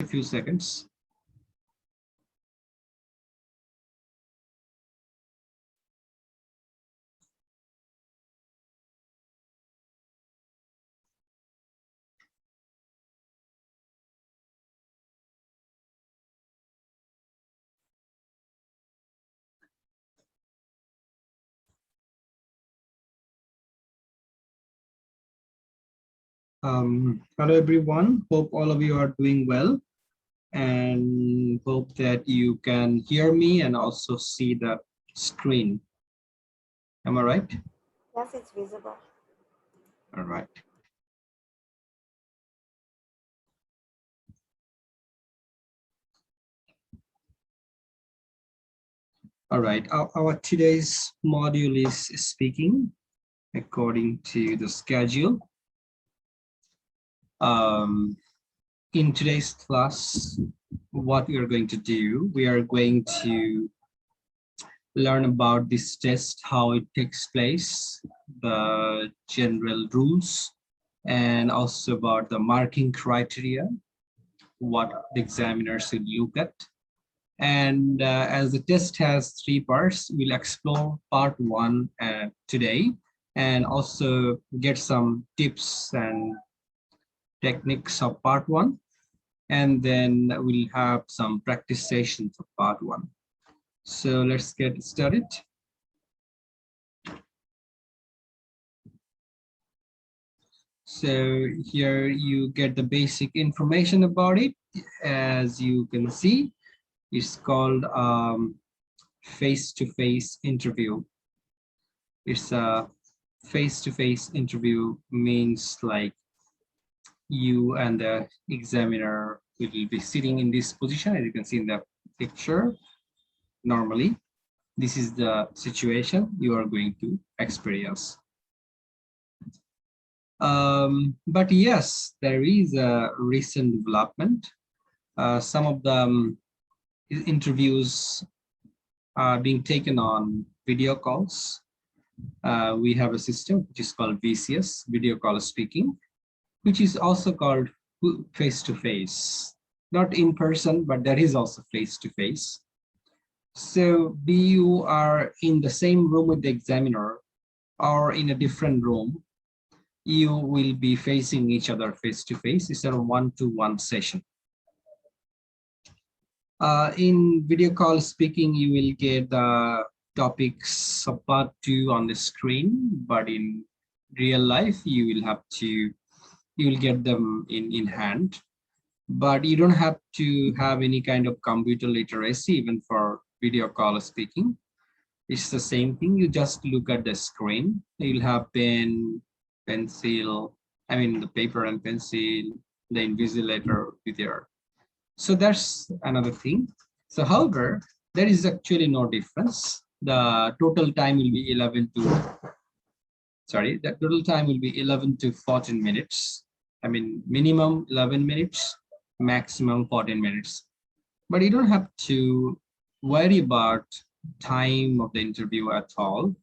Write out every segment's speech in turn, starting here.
A few seconds. Hello everyone, hope all of you are doing well and hope that you can hear me and also see the screen. Am I right? Yes, it's visible. All right. All right, our today's module is speaking according to the schedule. In today's class, what we are going to do, we are going to learn about this test, how it takes place, the general rules, and also about the marking criteria, what the examiners will look at. And as the test has 3 parts, we'll explore part 1 today and also get some tips and techniques of part 1. And then we'll have some practice sessions of part 1. So let's get started. So here you get the basic information about it. As you can see, it's called face-to-face interview. It's a face-to-face interview means like you and the examiner will be sitting in this position, as you can see in the picture. Normally, this is the situation you are going to experience. But yes, there is a recent development. Some of the interviews are being taken on video calls. We have a system which is called VCS, video call speaking, which is also called face-to-face, not in person, but that is also face-to-face. So you are in the same room with the examiner or in a different room, you will be facing each other face-to-face. It's a one-to-one session. In video call speaking, you will get the topics of part 2 on the screen, but in real life, you will get them in hand. But you don't have to have any kind of computer literacy even for video call speaking. It's the same thing. You just look at the screen. You'll have pencil, I mean the paper and pencil, the invigilator with your. So that's another thing. So however, there is actually no difference. The total time will be 11 to 14 minutes. I mean, minimum 11 minutes, maximum 14 minutes. But you don't have to worry about time of the interview at all.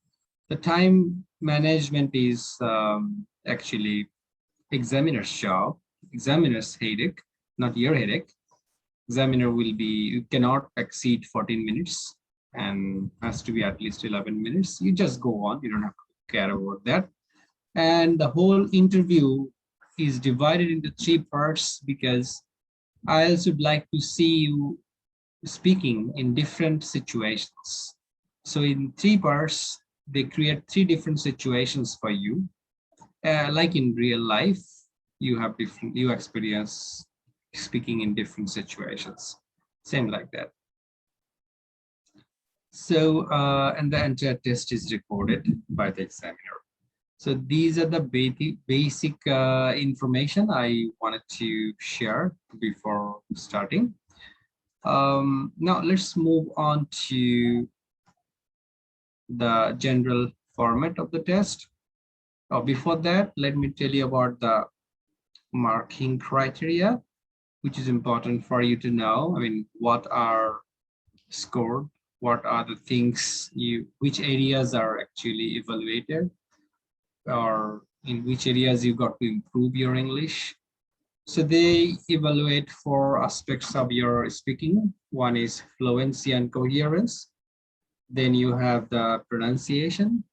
The time management is actually examiner's job, examiner's headache, not your headache. Examiner will be, you cannot exceed 14 minutes and has to be at least 11 minutes. You just go on, you don't have to care about that. And the whole interview is divided into 3 parts because I also would like to see you speaking in different situations. So in 3 parts, they create 3 different situations for you. Like in real life, you experience speaking in different situations. Same like that. So, and the entire test is recorded by the examiner. So these are the basic information I wanted to share before starting. Now let's move on to the general format of the test. Before that, let me tell you about the marking criteria, which is important for you to know. I mean, what are scored? What are the things which areas are actually evaluated, or in which areas you got to improve your English? So they evaluate 4 aspects of your speaking. One is fluency and coherence. Then you have the pronunciation,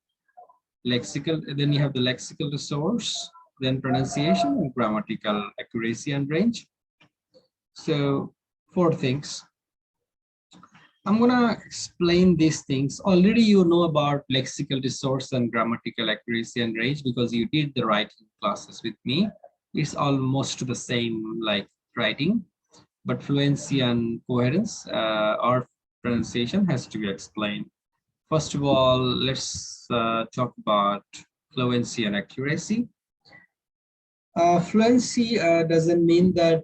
lexical, then you have the lexical resource, then pronunciation and grammatical accuracy and range. So 4 things. I'm gonna explain these things. Already you know about lexical resource and grammatical accuracy and range because you did the writing classes with me. It's almost the same like writing, but fluency and coherence or pronunciation has to be explained. First of all, let's talk about fluency and accuracy. Fluency doesn't mean that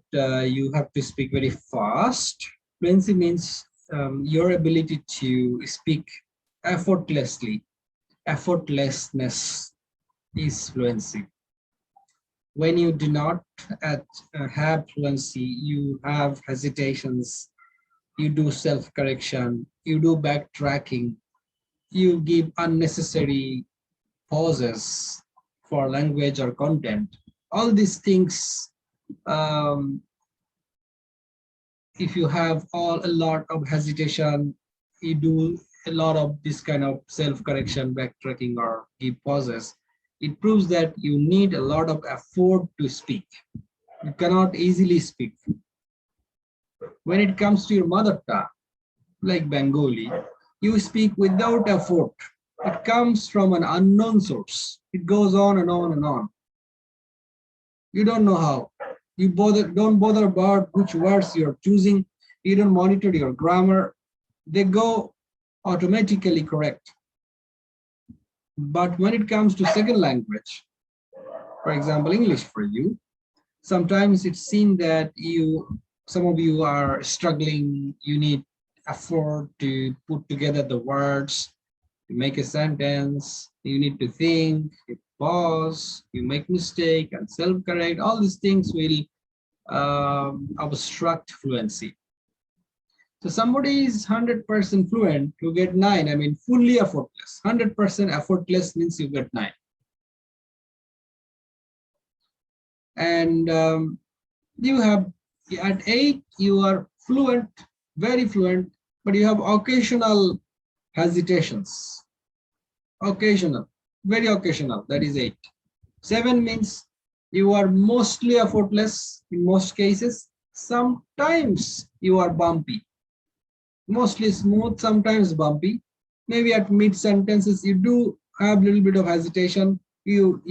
you have to speak very fast. Fluency means your ability to speak effortlessly. Effortlessness is fluency. When you do not have fluency, you have hesitations, you do self-correction, you do backtracking, you give unnecessary pauses for language or content. All these things, if you have a lot of hesitation, you do a lot of this kind of self-correction, backtracking, or give pauses, it proves that you need a lot of effort to speak. You cannot easily speak. When it comes to your mother tongue, like Bengali, you speak without effort. It comes from an unknown source. It goes on and on and on. You don't know how. You don't bother about which words you're choosing. You don't monitor your grammar. They go automatically correct. But when it comes to second language, for example, English for you, sometimes it's seen that some of you are struggling. You need effort to put together the words, to make a sentence. You need to think, you pause, you make mistake and self-correct. All these things will obstruct fluency. So somebody is 100% fluent, you get 9. I mean, fully effortless. 100% effortless means you get 9. And you have at 8, you are fluent, very fluent, but you have occasional hesitations. Occasional, very occasional, that is 8. 7 means you are mostly effortless in most cases. Sometimes you are bumpy, mostly smooth, sometimes bumpy. Maybe at mid sentences you do have a little bit of hesitation. You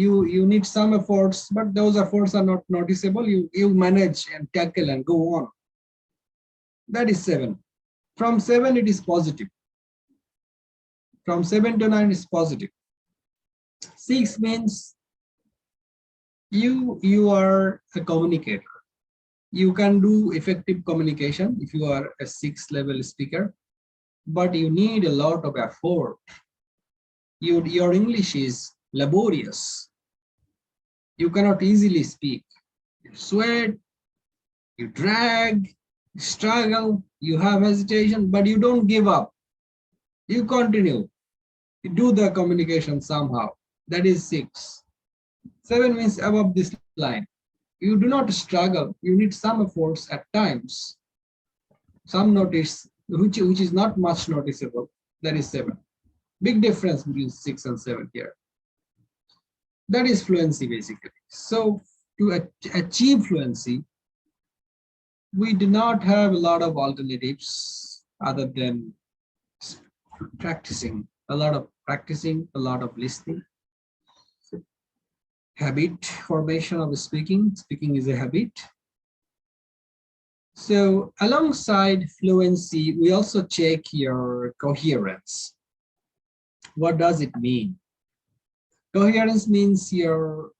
need some efforts, but those efforts are not noticeable. You manage and tackle and go on. That is 7. From 7 it is positive. From 7 to 9 is positive. 6 means you are a communicator. You can do effective communication if you are a 6th level speaker, but you need a lot of effort. Your English is laborious. You cannot easily speak. You sweat, you drag, you struggle, you have hesitation, but you don't give up. You continue. You do the communication somehow. That is 6. 7 means above this line. You do not struggle. You need some efforts at times. Some notice, which is not much noticeable. That is 7. Big difference between 6 and 7 here. That is fluency basically. So to achieve fluency, we do not have a lot of alternatives other than practicing, a lot of practicing, a lot of listening. Habit formation of speaking. Speaking is a habit. So alongside fluency, we also check your coherence. What does it mean? Coherence means you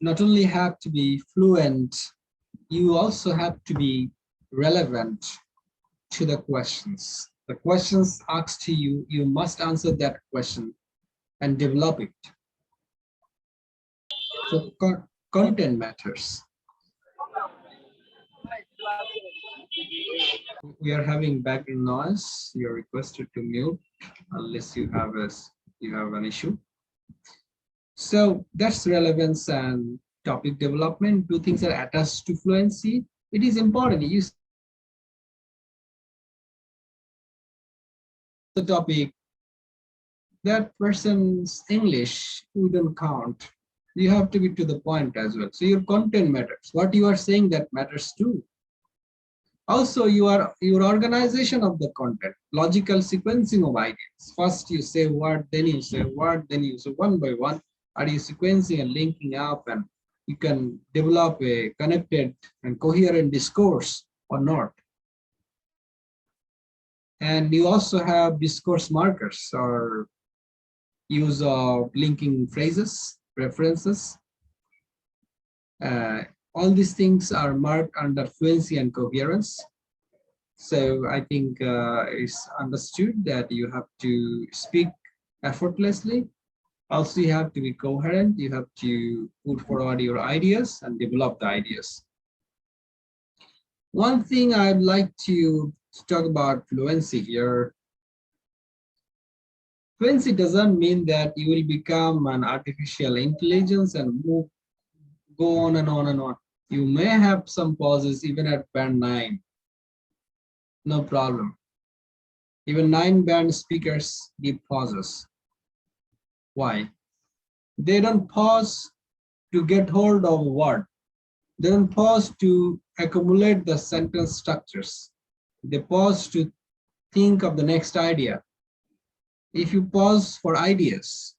not only have to be fluent, you also have to be relevant to the questions. The questions asked to you, you must answer that question and develop it. So content matters. We are having background noise. You're requested to mute unless you have an issue. So that's relevance and topic development, two things are attached to fluency. It is important. You the topic, that person's English wouldn't count. You have to be to the point as well. So your content matters. What you are saying, that matters too. Also, your organization of the content, logical sequencing of ideas. First you say word, then you say word, then you say one by one. Are you sequencing and linking up, and you can develop a connected and coherent discourse or not? And you also have discourse markers or use of linking phrases, references. Uh, all these things are marked under fluency and coherence. So I think it's understood that you have to speak effortlessly. Also, you have to be coherent. You have to put forward your ideas and develop the ideas. One thing I'd like to talk about fluency here. Fluency doesn't mean that you will become an artificial intelligence and go on and on and on. You may have some pauses even at band 9. No problem. Even 9-band speakers give pauses. Why? They don't pause to get hold of a word. They don't pause to accumulate the sentence structures. They pause to think of the next idea. If you pause for ideas,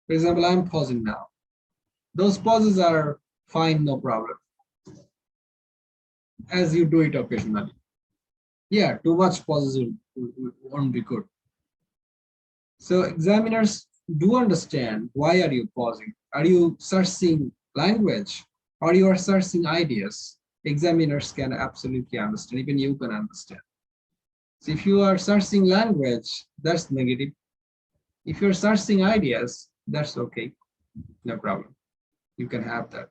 for example, I'm pausing now. Those pauses are fine, no problem, as you do it occasionally. Yeah, too much pauses won't be good. So examiners do understand, why are you pausing? Are you searching language or you are searching ideas? Examiners can absolutely understand, even you can understand. So if you are searching language, that's negative. If you're searching ideas, that's okay, no problem. You can have that.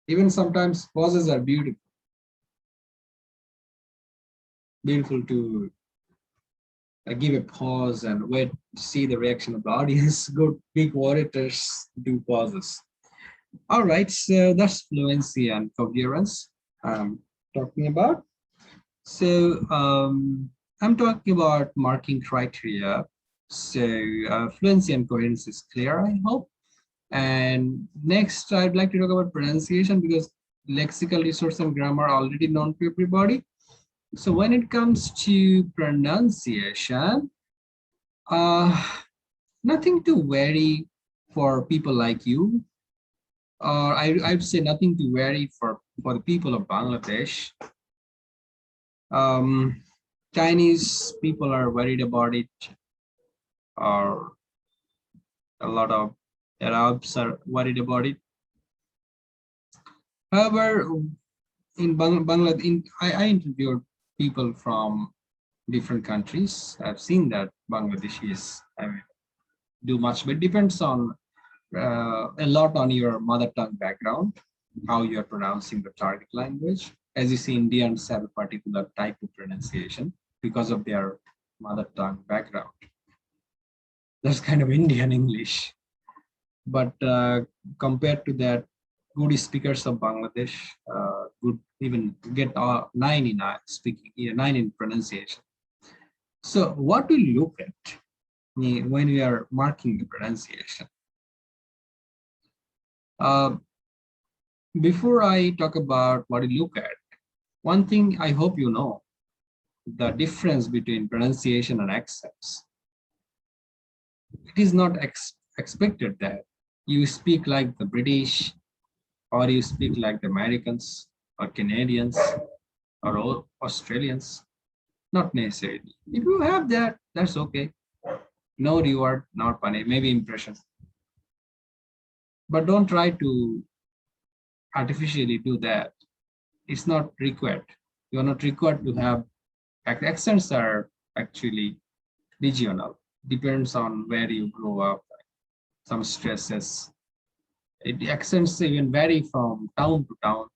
Even sometimes pauses are beautiful. Beautiful to give a pause and wait to see the reaction of the audience. Good big orators do pauses. All right, so that's fluency and coherence I'm talking about. So I'm talking about marking criteria. So fluency and coherence is clear, I hope. And next, I'd like to talk about pronunciation, because lexical resource and grammar are already known to everybody. So when it comes to pronunciation, nothing to worry for people like you, or I'd say nothing to worry for the people of Bangladesh. Chinese people are worried about it, or a lot of Arabs are worried about it. However, in Bangladesh, I interviewed people from different countries. I've seen that Bangladeshis, do much, but it depends on a lot on your mother tongue background, how you're pronouncing the target language. As you see, Indians have a particular type of pronunciation because of their mother tongue background. That's kind of Indian English. But compared to that, good speakers of Bangladesh would even get 9 in speaking, 9 in pronunciation. So what we look at when we are marking the pronunciation? Before I talk about what you look at, one thing I hope you know, the difference between pronunciation and accents. It is not expected that you speak like the British, or you speak like the Americans or Canadians or Australians. Not necessarily. If you have that, that's okay. No reward, not money, maybe impression. But don't try to artificially do that. It's not required. You're not required to have accents. Are actually regional, depends on where you grow up. Some stresses, accents even vary from town to town,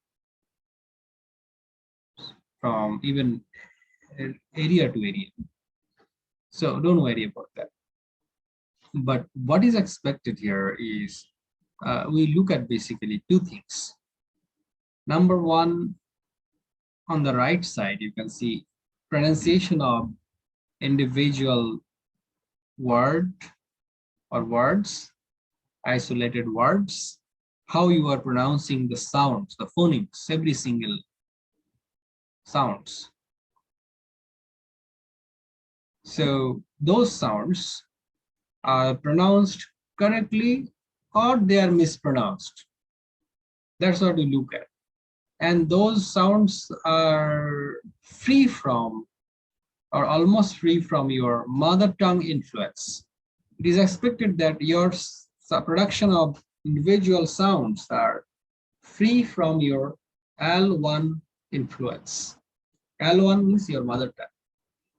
from even area to area. So don't worry about that. But what is expected here is we look at basically two things. Number one, on the right side, you can see pronunciation of individual word or words, isolated words, how you are pronouncing the sounds, the phonemes, every single sounds. So those sounds are pronounced correctly or they are mispronounced. That's what we look at. And those sounds are free from or almost free from your mother tongue influence. It is expected that your production of individual sounds are free from your L1 influence. L1 means your mother tongue.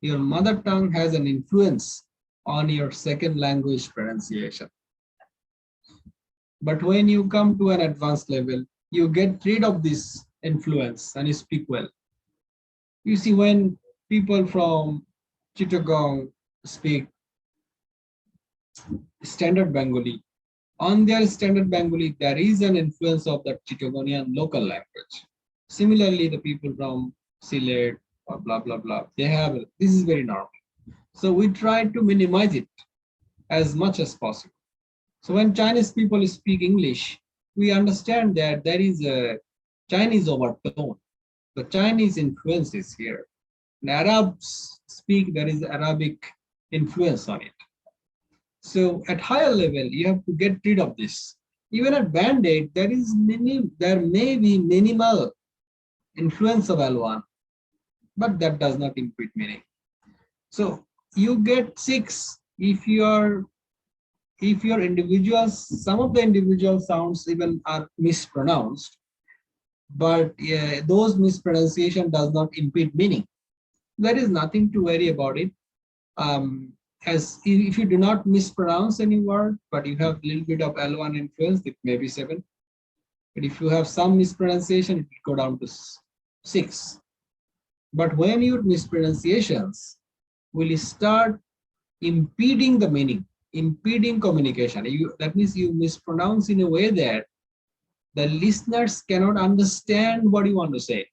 Your mother tongue has an influence on your second language pronunciation. But when you come to an advanced level, you get rid of this influence and you speak well. You see, when people from Chittagong speak standard Bengali, on their standard Bengali, there is an influence of the Chittagonian local language. Similarly, the people from Sylhet or blah, blah, blah, they have, this is very normal. So we try to minimize it as much as possible. So when Chinese people speak English, we understand that there is a Chinese overtone. The Chinese influence is here. And Arabs speak, there is Arabic influence on it. So at higher level, you have to get rid of this. Even at band 8, there may be minimal influence of L1, but that does not impede meaning. So you get 6 if your individuals, some of the individual sounds even are mispronounced, but those mispronunciation does not impede meaning. There is nothing to worry about it. As if you do not mispronounce any word, but you have a little bit of L1 influence, it may be 7. But if you have some mispronunciation, it will go down to 6. But when your mispronunciations will start impeding the meaning, impeding communication, that means you mispronounce in a way that the listeners cannot understand what you want to say.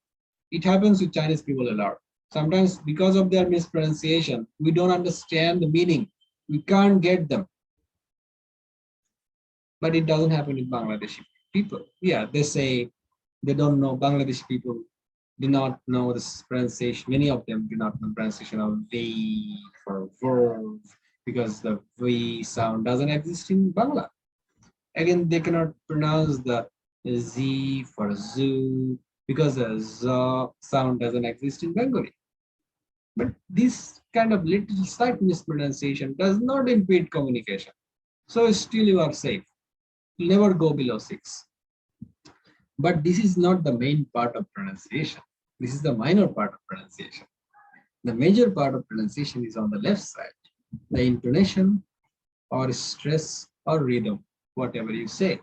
It happens with Chinese people a lot. Sometimes because of their mispronunciation, we don't understand the meaning. We can't get them. But it doesn't happen with Bangladeshi people. Yeah, they say they don't know. Bangladeshi people do not know this pronunciation. Many of them do not know pronunciation of V for verb because the V sound doesn't exist in Bangla. Again, they cannot pronounce the Z for zoo because the Z sound doesn't exist in Bengali. But this kind of little slight mispronunciation does not impede communication. So still you are safe. You'll never go below 6. But this is not the main part of pronunciation. This is the minor part of pronunciation. The major part of pronunciation is on the left side. The intonation or stress or rhythm, whatever you say.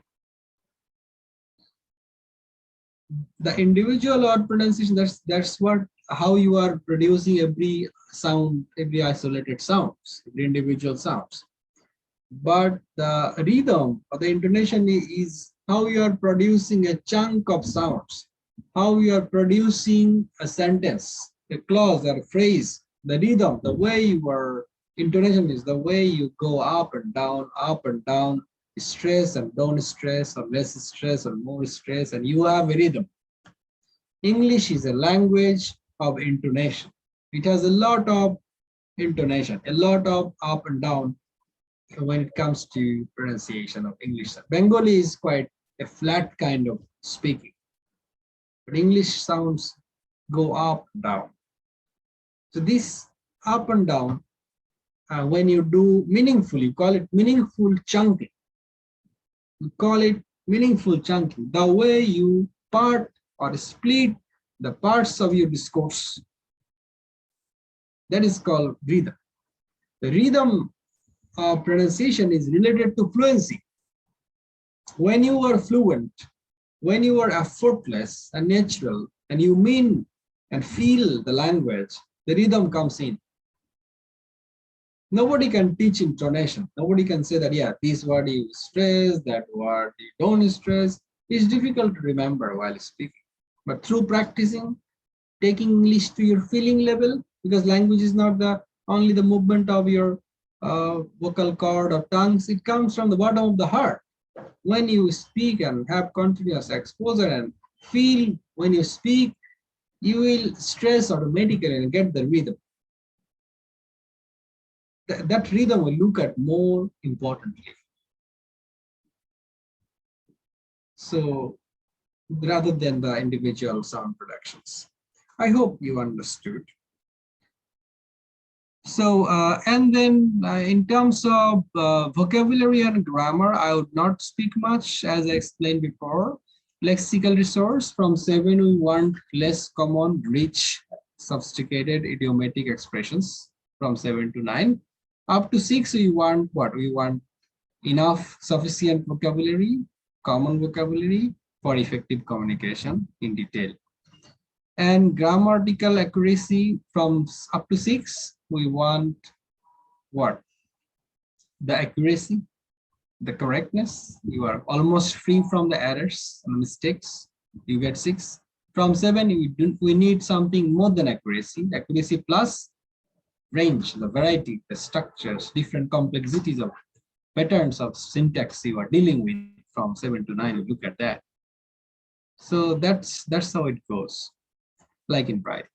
The individual or pronunciation, that's what how you are producing every sound, every isolated sounds, every individual sounds. But the rhythm or the intonation is how you are producing a chunk of sounds, how you are producing a sentence, a clause or a phrase. The rhythm, the way your intonation is, the way you go up and down, stress and don't stress, or less stress or more stress, and you have a rhythm. English is a language of intonation. It has a lot of intonation, a lot of up and down when it comes to pronunciation of English. Bengali is quite a flat kind of speaking, but English sounds go up and down. So this up and down, when you do meaningfully, call it meaningful chunking. We call it meaningful chunking. The way you part or split the parts of your discourse, that is called rhythm. The rhythm of pronunciation is related to fluency. When you are fluent, when you are effortless and natural, and you mean and feel the language, the rhythm comes in. Nobody can teach intonation. Nobody can say that, yeah, this word you stress, that word you don't stress. It's difficult to remember while speaking. But through practicing, taking English to your feeling level, because language is not the only the movement of your vocal cord or tongues, it comes from the bottom of the heart. When you speak and have continuous exposure and feel when you speak, you will stress automatically and get the rhythm. That rhythm will look at more importantly. So rather than the individual sound productions. I hope you understood. So, and then in terms of vocabulary and grammar, I would not speak much as I explained before. Lexical resource from 7, we want less common, rich, sophisticated idiomatic expressions from 7 to 9. Up to 6, we want what? We want enough sufficient vocabulary, common vocabulary for effective communication in detail. And grammatical accuracy from up to 6, we want what? The accuracy, the correctness. You are almost free from the errors and mistakes. You get 6. From 7, we need something more than accuracy. Accuracy plus range, the variety, the structures, different complexities of patterns of syntax you are dealing with from 7 to 9. You look at that. So that's how it goes, like in Pride.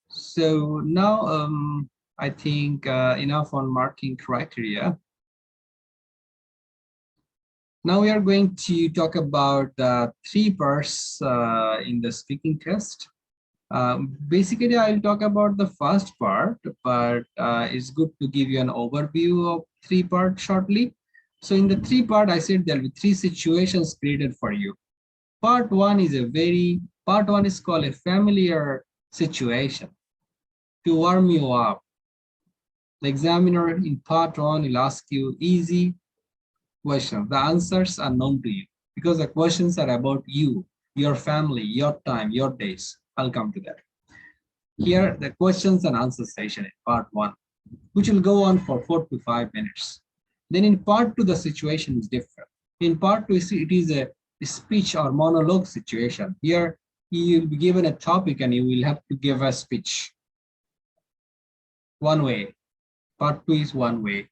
So now I think enough on marking criteria. Now we are going to talk about the 3 parts in the speaking test. Basically, I'll talk about the first part, but it's good to give you an overview of 3 parts shortly. So in the 3 part, I said there'll be 3 situations created for you. Part 1 is called a familiar situation to warm you up. The examiner in part 1 will ask you easy questions. The answers are known to you because the questions are about you, your family, your time, your days. I'll come to that. Here, the questions and answer session in part 1, which will go on for 4 to 5 minutes. Then in part 2, the situation is different. In part 2, it is a speech or monologue situation. Here, you will be given a topic and you will have to give a speech. One way. Part 2 is one way.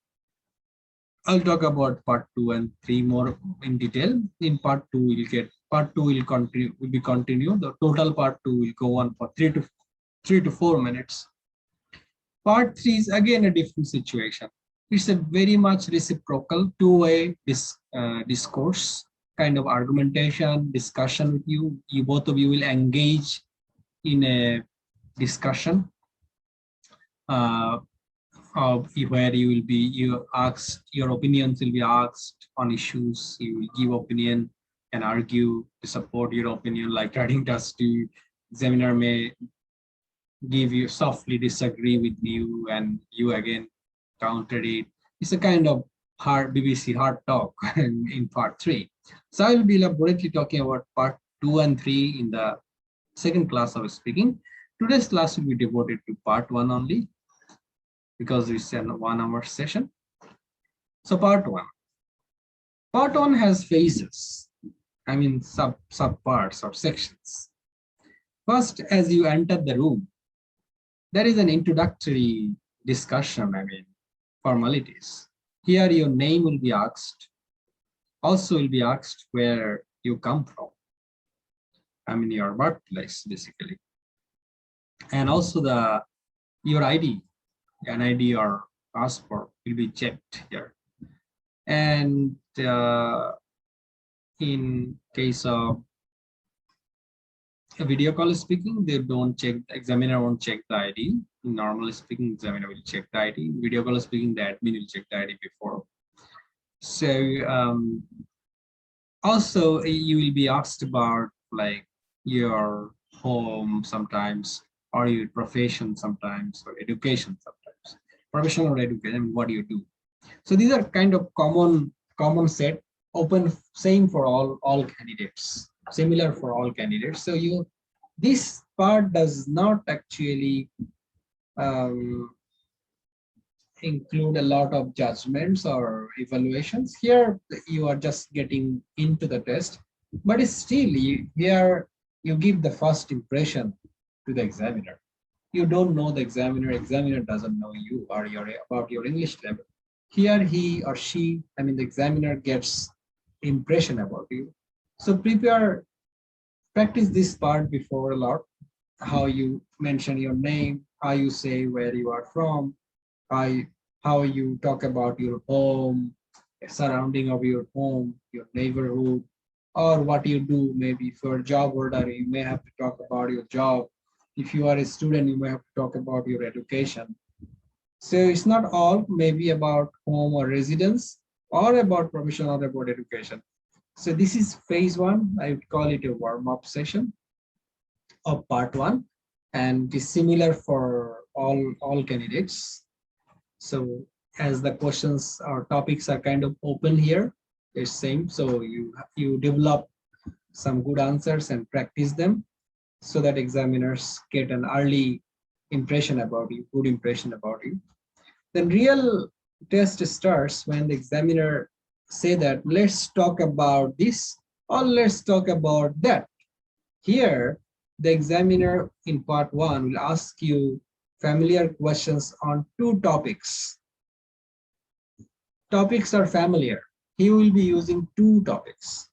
I'll talk about part 2 and 3 more in detail. In part 2, part 2 will be continued. The total part 2 will go on for 3 to 4 minutes. Part 3 is again a different situation. It's a very much reciprocal two-way discourse, kind of argumentation, discussion with you. Both of you will engage in a discussion where your opinions will be asked on issues. You will give opinion and argue to support your opinion, like writing test. The examiner may give you softly disagree with you and you again counter it. It's a kind of hard BBC hard talk in part 3. So I will be elaborately talking about part 2 and 3 in the second class of speaking. Today's class will be devoted to part 1 only because it's a 1-hour session. So part 1. Part 1 has phases. I mean sub parts or sections. First, as you enter the room, there is an introductory discussion, formalities. Here your name will be asked. Also will be asked where you come from. Your birthplace, basically. And also your ID, an ID or passport will be checked here. And in case of a video call speaking, they don't check, the examiner won't check the ID. In normal speaking, examiner will check the ID. Video call speaking, the admin will check the ID before. So also you will be asked about like your home sometimes, or your profession sometimes, or education sometimes. Professional or education, what do you do? So these are kind of common set, open, same for all candidates, similar for all candidates. So this part does not actually include a lot of judgments or evaluations. Here you are just getting into the test, but still here you give the first impression to the examiner. You don't know the examiner doesn't know you or your about your English level. Here he or she, I mean the examiner gets impression about you. So practice this part before a lot, how you mention your name, how you say where you are from, how how you talk about your home, surrounding of your home, your neighborhood, or what you do. Maybe if you're a job holder, you may have to talk about your job. If you are a student, you may have to talk about your education. So it's not all maybe about home or residence or about profession or about education. So this is phase one. I would call it a warm-up session of part one, and is similar for all candidates. So as the questions or topics are kind of open here, it's same. So you develop some good answers and practice them so that examiners get an early impression about you, good impression about you. Then real test starts when the examiner say that let's talk about this or let's talk about that. Here, the examiner in part one will ask you familiar questions on two topics. Topics are familiar. He will be using two topics.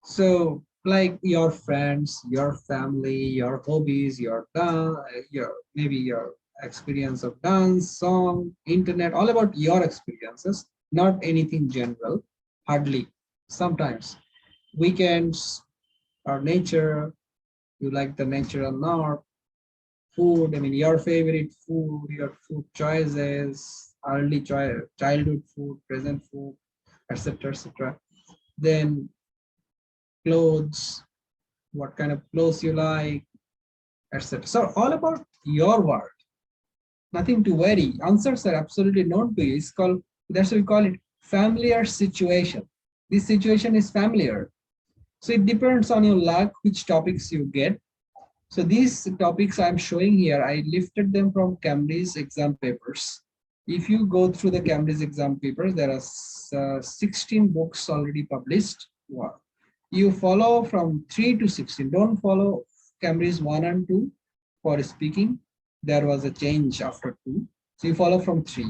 So like your friends, your family, your hobbies, your maybe your experience of dance, song, internet, all about your experiences, not anything general, hardly. Sometimes weekends or nature, you like the nature or not, food, I mean your favorite food, your food choices, childhood food, present food, etc. etc. Then clothes, what kind of clothes you like, etc. So all about your world. Nothing to worry. Answers are absolutely known to you. It's called, that's what we call it, familiar situation. This situation is familiar. So it depends on your luck which topics you get. So these topics I'm showing here, I lifted them from Cambridge exam papers. If you go through the Cambridge exam papers, there are 16 books already published. Wow. You follow from 3 to 16. Don't follow Cambridge 1 and 2 for speaking. There was a change after 2. So you follow from 3.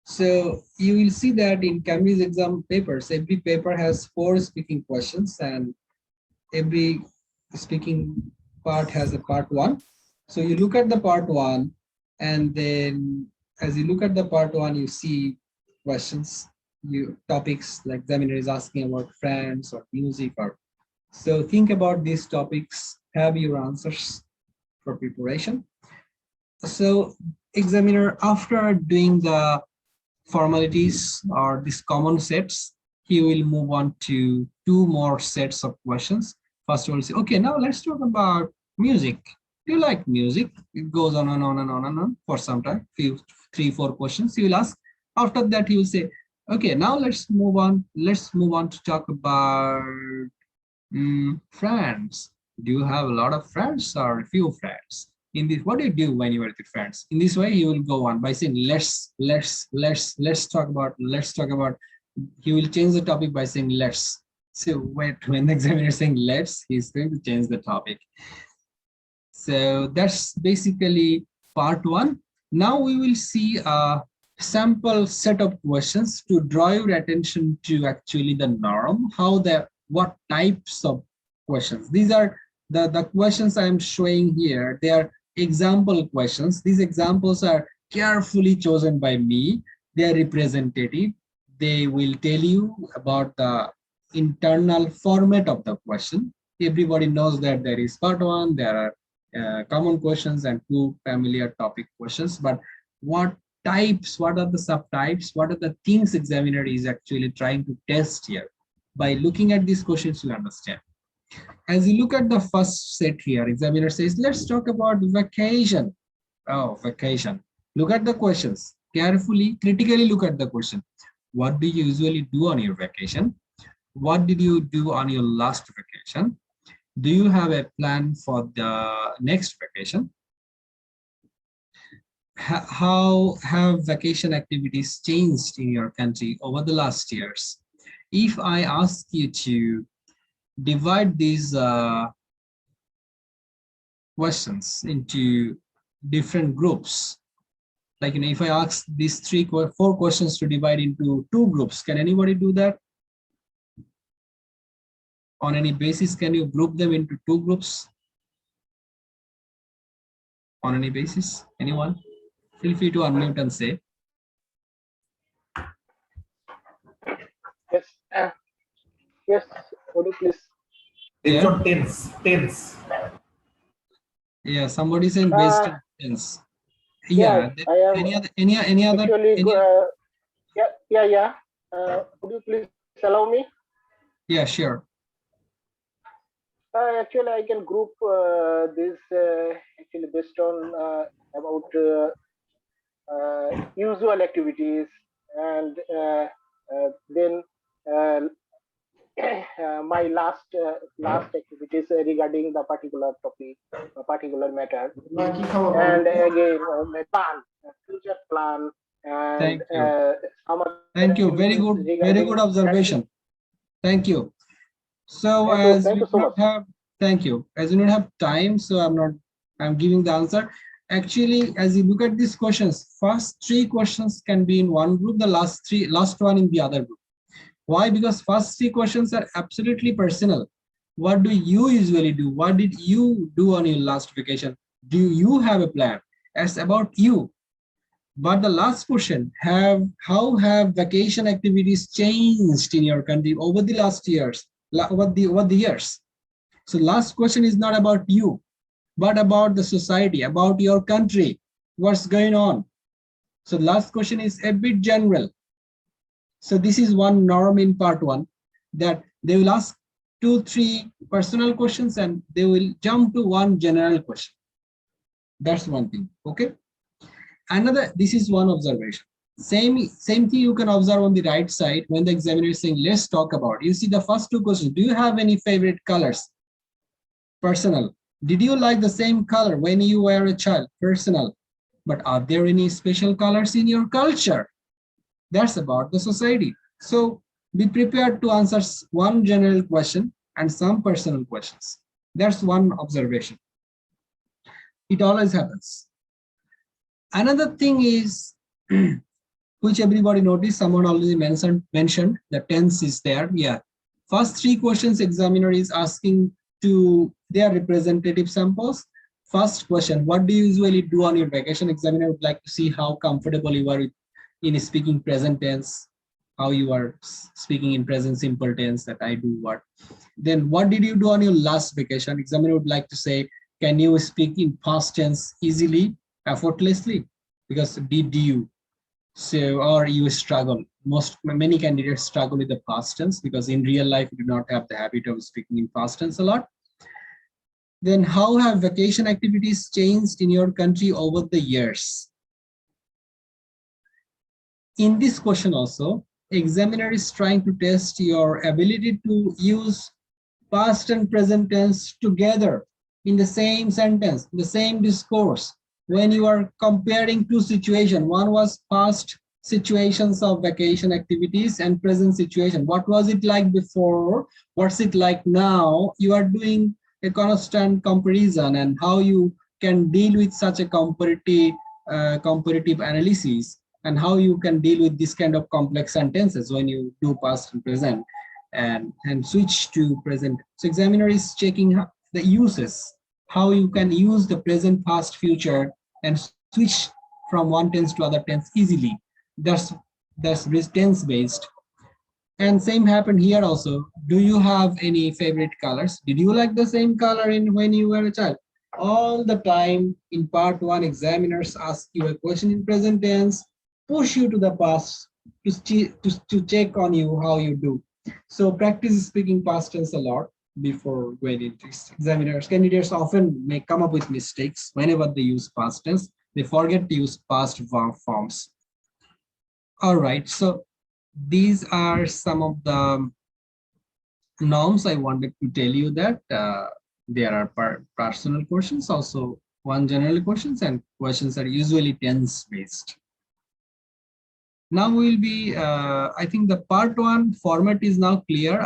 So you will see that in Cambridge exam papers, every paper has 4 speaking questions and every speaking part has a part one. So you look at the part one, and then as you look at the part one, you see questions, topics like examiner is asking about friends or music, or so think about these topics, have your answers for preparation. So examiner, after doing the formalities or these common sets, he will move on to 2 more sets of questions. First of all, say, okay, now let's talk about music. Do you like music? It goes on and on and on and on for some time, 3-4 questions he will ask. After that, he will say, okay, now let's move on. Let's move on to talk about friends. Do you have a lot of friends or a few friends? In this, what do you do when you are with friends? In this way, he will go on by saying, let's talk about, he will change the topic by saying, let's. So when the examiner is saying, let's, he's going to change the topic. So that's basically part one. Now we will see a sample set of questions to draw your attention to actually the norm, what types of questions. These are the questions I'm showing here. They are example questions. These examples are carefully chosen by me. They are representative. They will tell you about the internal format of the question. Everybody knows that there is part one, there are common questions and 2 familiar topic questions, but what types, what are the subtypes, what are the things examiner is actually trying to test here? By looking at these questions, you understand. As you look at the first set here, examiner says, let's talk about vacation. Oh, vacation. Look at the questions carefully, critically look at the question. What do you usually do on your vacation? What did you do on your last vacation? Do you have a plan for the next vacation? How have vacation activities changed in your country over the last years? If I ask you to divide these questions into different groups, like, if I ask these four questions to divide into two groups, can anybody do that? On any basis, can you group them into two groups? On any basis, anyone? Feel free to unmute and say. Yes. Yes. Would you please? It's Yeah, on tens. yeah. Somebody saying based Uh, on tense. yeah, Yeah. I am Any other? actually. Any? Yeah. Would you please allow me? Yeah, sure. Actually, I can group this actually based on about usual activities, and then uh, my last activities regarding the particular topic, a particular matter, and again my plan, future plan, and Thank you. some other Thank you. Very activities good. Very regarding good practice. observation. Thank you. So as Thank we you do so not much. have, thank you. As we don't have time, so I'm giving the answer. Actually, as you look at these questions, first three questions can be in one group, the last one in the other group. Why? Because first three questions are absolutely personal. What do you usually do? What did you do on your last vacation? Do you have a plan? It's about you. But the last question, how have vacation activities changed in your country over the last years, over the years? So last question is not about you, but about the society, about your country, what's going on. So last question is a bit general. So this is one norm in part one, that they will ask 2-3 personal questions and they will jump to one general question. That's one thing. Okay. Another, this is one observation. Same thing you can observe on the right side when the examiner is saying, let's talk about. You see the first two questions. Do you have any favorite colors? Personal. Did you like the same color when you were a child? Personal. But are there any special colors in your culture? That's about the society. So be prepared to answer one general question and some personal questions. That's one observation. It always happens. Another thing is, which everybody noticed, someone already mentioned the tense is there. Yeah. First three questions examiner is asking to their representative samples. First question, what do you usually do on your vacation? Examiner would like to see how comfortable you are in speaking present tense, how you are speaking in present simple tense, that I do what. Then what did you do on your last vacation? Examiner would like to say, can you speak in past tense easily, effortlessly? Because did you? So, or you struggle. Many candidates struggle with the past tense because in real life you do not have the habit of speaking in past tense a lot. Then how have vacation activities changed in your country over the years? In this question also, examiner is trying to test your ability to use past and present tense together in the same sentence, the same discourse. When you are comparing two situations, one was past situations of vacation activities and present situation. What was it like before? What's it like now? You are doing a constant comparison, and how you can deal with such a comparative analysis, and how you can deal with this kind of complex sentences when you do past and present and switch to present. So examiner is checking the uses, how you can use the present, past, future, and switch from one tense to other tense easily. That's tense based. And same happened here also. Do you have any favorite colors? Did you like the same color in when you were a child? All the time in part one, examiners ask you a question in present tense, push you to the past to check on you how you do. So practice speaking past tense a lot before going into examiners. Candidates often may come up with mistakes whenever they use past tense. They forget to use past verb forms. All right, so these are some of the norms I wanted to tell you, that there are personal questions also One general questions, and questions are usually tense based. Now we'll be, I think the part one format is now clear.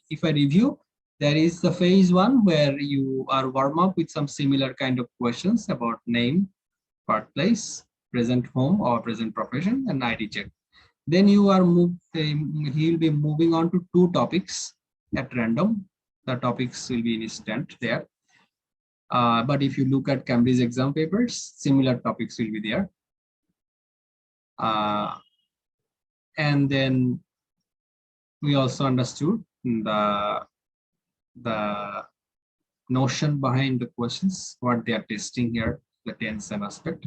If I review, there is the phase one where you are warm up with some similar kind of questions about name, birthplace, present home or present profession, and ID check. Then you are he'll be moving on to two topics at random. The topics will be instant there. But if you look at Cambridge exam papers, similar topics will be there. And then we also understood the notion behind the questions, what they are testing here, the tense and aspect.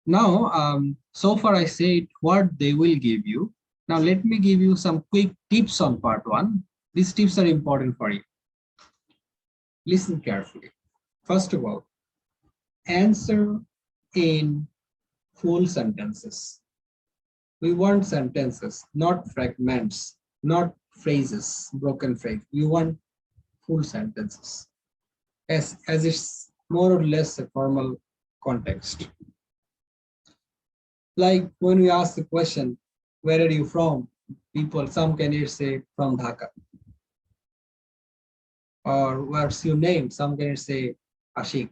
Now, so far I said what they will give you. Now let me give you some quick tips on part one. These tips are important for you. Listen carefully. First of all, answer in full sentences. We want sentences, not fragments, not phrases, broken phrase. We want full sentences, as it's more or less a formal context. Like when we ask the question, where are you from? People, some candidates say from Dhaka. Or what's your name? Some candidates say Ashik.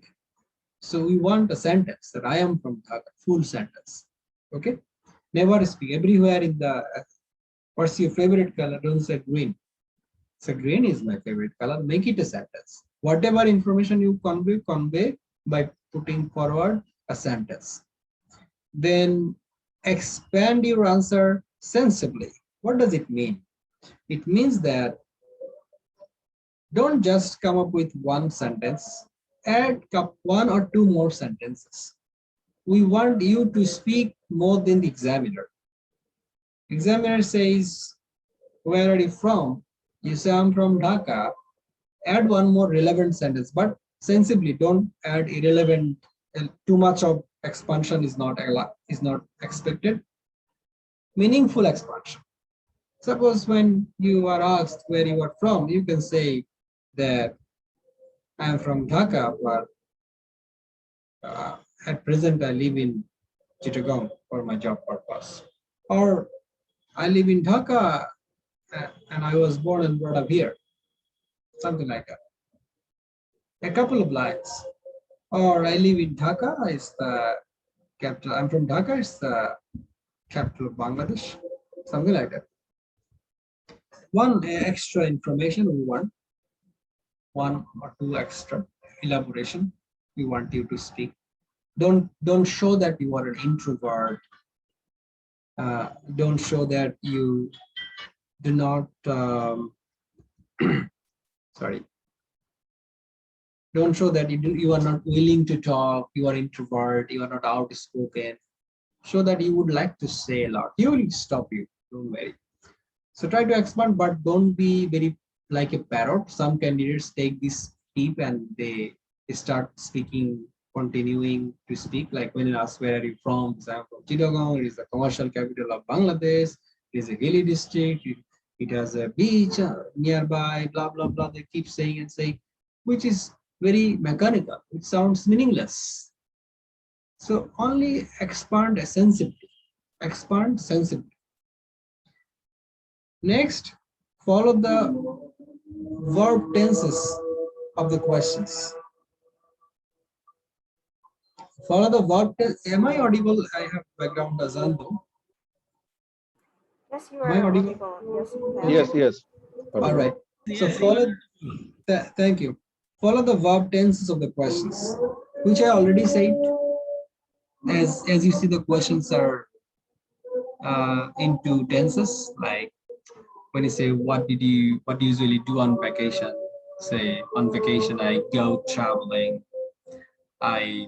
So we want a sentence that I am from Dhaka, full sentence. Okay? Never speak. Everywhere in the, what's your favorite color? Don't say green. So green is my favorite color. Make it a sentence. Whatever information you convey by putting forward a sentence. Then expand your answer sensibly. What does it mean? It means that don't just come up with one sentence, add one or two more sentences. We want you to speak more than the examiner. Examiner says, where are you from? You say, I'm from Dhaka. Add one more relevant sentence, but sensibly, don't add irrelevant. Too much of expansion is not expected. Meaningful expansion. Suppose when you are asked where you are from, you can say that I am from Dhaka, but at present I live in Chittagong for my job purpose. Or I live in Dhaka and I was born and brought up here. Something like that. A couple of lines. Or I live in Dhaka, it's the capital. I'm from Dhaka, it's the capital of Bangladesh. Something like that. One extra information we want, one or two extra elaboration we want you to speak. Don't show that you are an introvert. Don't show that you do not sorry. Don't show that you are not willing to talk, you are introvert, you are not outspoken. Show that you would like to say a lot. He will stop you, don't worry. So try to expand, but don't be very like a parrot. Some candidates take this tip and they start speaking, continuing to speak. Like when you ask, where are you from? So I'm from Chittagong, it is the commercial capital of Bangladesh, it is a hilly district, it has a beach nearby, blah, blah, blah. They keep saying and saying, which is very mechanical. It sounds meaningless. So only expand sensibly. Expand sensibly. Next, follow the verb tenses of the questions. Follow the verb tense. Am I audible? I have background Azanto. Yes, you Am I are audible? audible. Yes, yes. All right. So follow. Thank you. Follow the verb tenses of the questions, which I already said. As you see, the questions are into tenses. Like when you say, what do you usually do on vacation? Say on vacation, I go traveling. I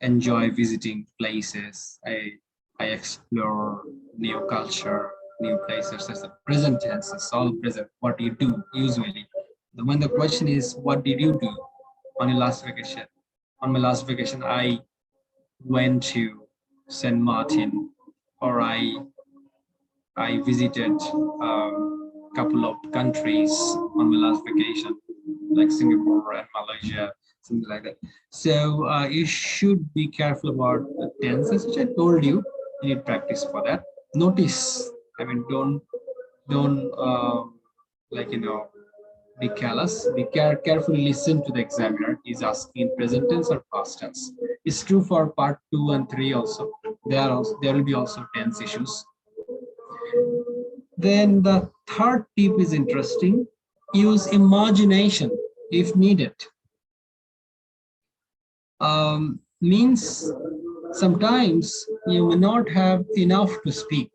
enjoy visiting places. I explore new culture, new places. As a present tense, it's all present. What do you do usually? When the question is, what did you do on your last vacation? On my last vacation, I went to St. Martin, or I visited a couple of countries on my last vacation. like Singapore and Malaysia, something like that. So you should be careful about the tenses, which I told you. You need practice for that. Notice, I mean, don't like be callous. Be carefully listen to the examiner. He's asking in present tense or past tense. It's true for part 2 and 3 also. There will be also tense issues. Then the third tip is interesting. Use imagination if needed. Means sometimes you may not have enough to speak,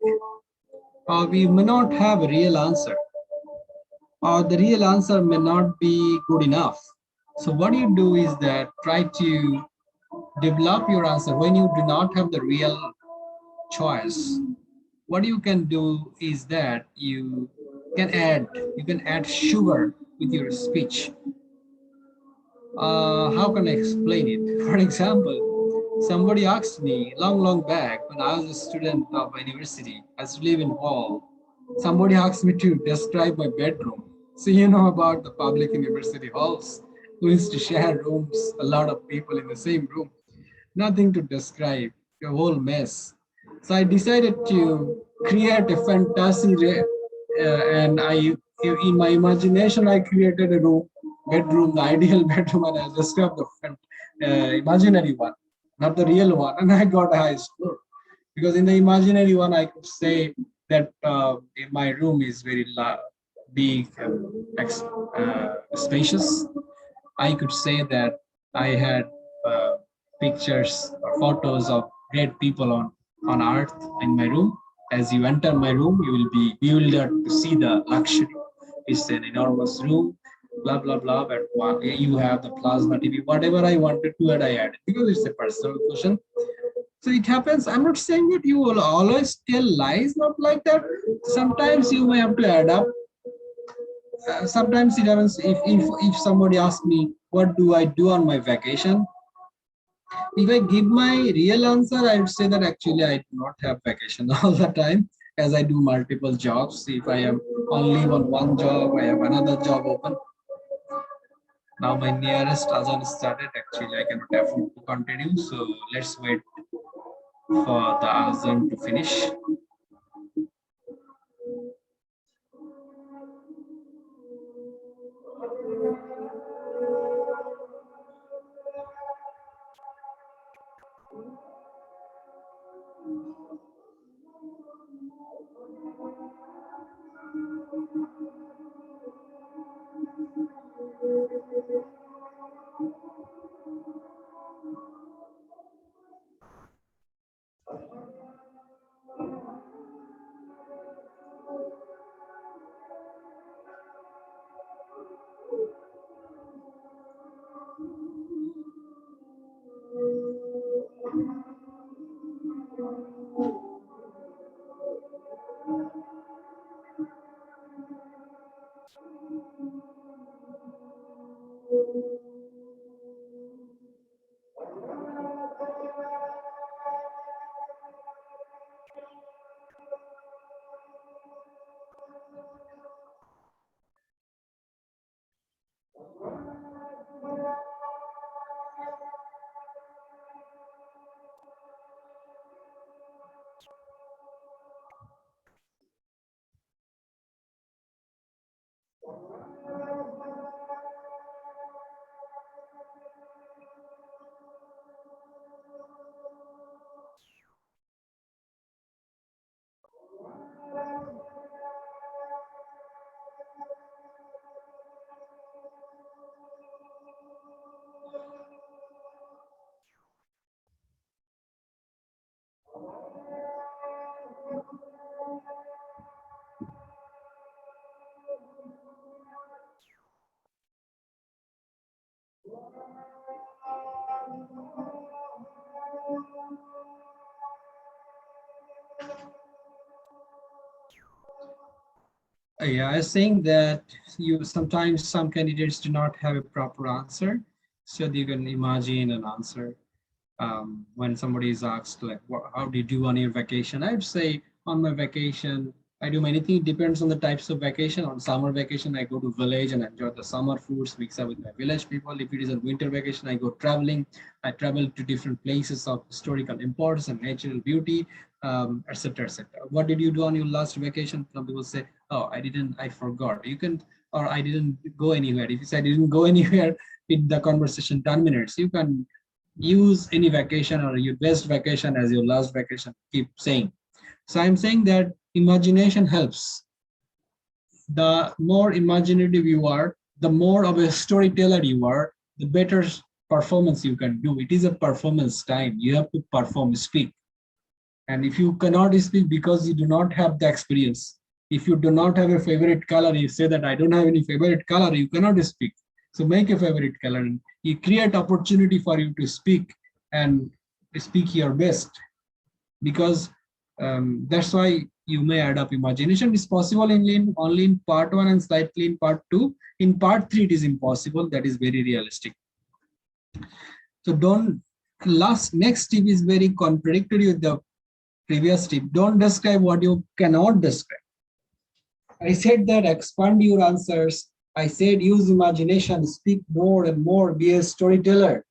or we may not have a real answer, or the real answer may not be good enough. So what you do is that try to develop your answer when you do not have the real choice. What you can do is that you can add sugar with your speech. How can I explain it? For example, somebody asked me long back when I was a student of university, I used to live in hall. Somebody asked me to describe my bedroom. So you know about the public university halls who used to share rooms, a lot of people in the same room. Nothing to describe, a whole mess. So I decided to create a fantasy, and in my imagination, I created a bedroom, the ideal bedroom, and I described the imaginary one, not the real one, and I got a high score. Because in the imaginary one, I could say that my room is very big and spacious. I could say that I had uh, pictures or photos of great people on earth in my room. As you enter my room, you will be bewildered to see the luxury. It's an enormous room, blah blah blah. But you have the plasma TV, whatever I wanted to add, I added because it's a personal question. So it happens. I'm not saying that you will always tell lies, not like that. Sometimes you may have to add up. Sometimes it happens if somebody asks me what do I do on my vacation, if I give my real answer, I would say that actually I do not have vacation all the time, as I do multiple jobs. If I am on leave on one job, I have another job open. Now my nearest azan started. Actually I cannot afford to continue, so let's wait for the azan to finish. Yeah, I was saying that you sometimes some candidates do not have a proper answer, so you can imagine an answer. When somebody is asked like, how did you do on your vacation? I'd say on my vacation, I do many things. It depends on the types of vacation. On summer vacation, I go to village and enjoy the summer foods, mix up with my village people. If it is a winter vacation, I go traveling. I travel to different places of historical importance and natural beauty, etc., etc. What did you do on your last vacation? Some people say, "Oh, I forgot." You can, or I didn't go anywhere. If you say I didn't go anywhere, the conversation terminates. You can use any vacation or your best vacation as your last vacation. Keep saying. So I'm saying that imagination helps. The more imaginative you are, the more of a storyteller you are, the better performance you can do. It is a performance time. You have to perform, speak. And if you cannot speak because you do not have the experience, if you do not have a favorite color, you say that I don't have any favorite color, you cannot speak. So make a favorite color. You create opportunity for you to speak and speak your best, because that's why you may add up imagination. Is possible only in part 1 and slightly in part 2. In part 3, it is impossible. That is very realistic. So don't, next tip is very contradictory with the previous tip. Don't describe what you cannot describe. I said that expand your answers. I said use imagination, speak more and more, be a storyteller.